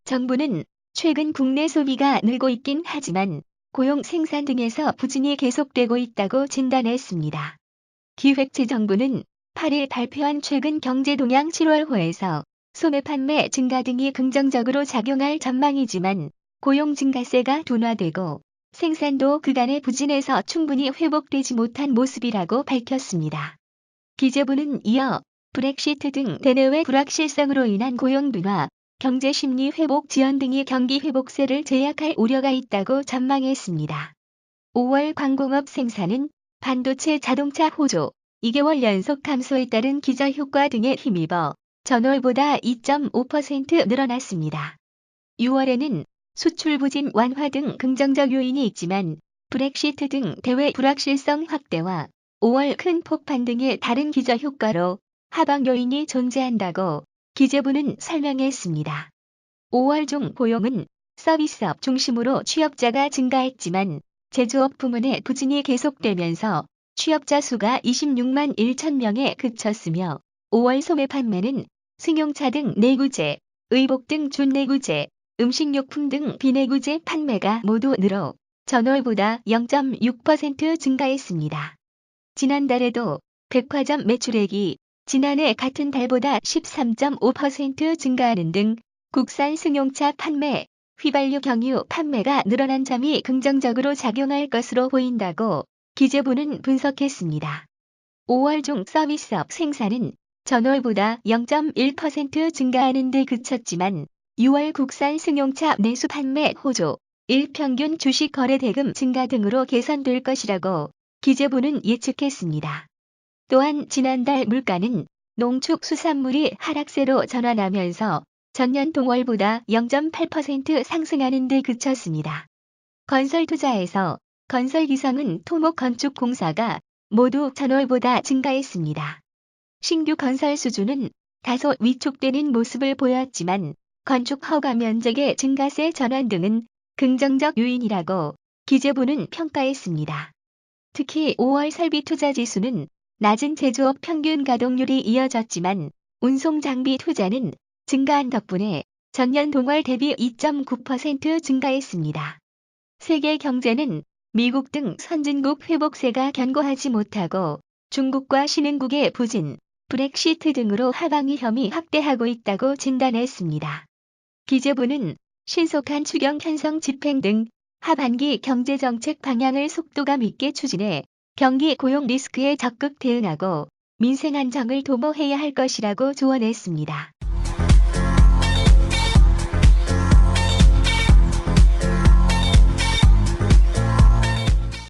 정부는 최근 국내 소비가 늘고 있긴 하지만 고용 생산 등에서 부진이 계속되고 있다고 진단했습니다. 기획재정부는 8일 발표한 최근 경제동향 7월호에서 소매 판매 증가 등이 긍정적으로 작용할 전망이지만 고용 증가세가 둔화되고 생산도 그간의 부진에서 충분히 회복되지 못한 모습이라고 밝혔습니다. 기재부는 이어 브렉시트 등 대내외 불확실성으로 인한 고용 둔화, 경제 심리 회복 지연 등이 경기 회복세를 제약할 우려가 있다고 전망했습니다. 5월 광공업 생산은 반도체 자동차 호조, 2개월 연속 감소에 따른 기저효과 등에 힘입어 전월보다 2.5% 늘어났습니다. 6월에는 수출 부진 완화 등 긍정적 요인이 있지만 브렉시트 등 대외 불확실성 확대와 5월 큰 폭발 등의 다른 기저효과로 하방 요인이 존재한다고 기재부는 설명했습니다. 5월 중 고용은 서비스업 중심으로 취업자가 증가했지만 제조업 부문의 부진이 계속되면서 취업자 수가 26만 1천 명에 그쳤으며 5월 소매 판매는 승용차 등 내구재, 의복 등 준내구재, 음식료품 등 비내구재 판매가 모두 늘어 전월보다 0.6% 증가했습니다. 지난달에도 백화점 매출액이 지난해 같은 달보다 13.5% 증가하는 등 국산 승용차 판매, 휘발유 경유 판매가 늘어난 점이 긍정적으로 작용할 것으로 보인다고 기재부는 분석했습니다. 5월 중 서비스업 생산은 전월보다 0.1% 증가하는 데 그쳤지만 6월 국산 승용차 내수 판매 호조, 일평균 주식 거래 대금 증가 등으로 개선될 것이라고 기재부는 예측했습니다. 또한 지난달 물가는 농축수산물이 하락세로 전환하면서 전년 동월보다 0.8% 상승하는 데 그쳤습니다. 건설투자에서 건설기성은 토목건축공사가 모두 전월보다 증가했습니다. 신규 건설 수주는 다소 위축되는 모습을 보였지만 건축 허가 면적의 증가세 전환 등은 긍정적 요인이라고 기재부는 평가했습니다. 특히 5월 설비 투자 지수는 낮은 제조업 평균 가동률이 이어졌지만 운송 장비 투자는 증가한 덕분에 전년 동월 대비 2.9% 증가했습니다. 세계 경제는 미국 등 선진국 회복세가 견고하지 못하고 중국과 신흥국의 부진, 브렉시트 등으로 하방 위험이 확대하고 있다고 진단했습니다. 기재부는 신속한 추경 편성 집행 등 하반기 경제정책 방향을 속도감 있게 추진해 경기 고용 리스크에 적극 대응하고 민생 안정을 도모해야 할 것이라고 조언했습니다.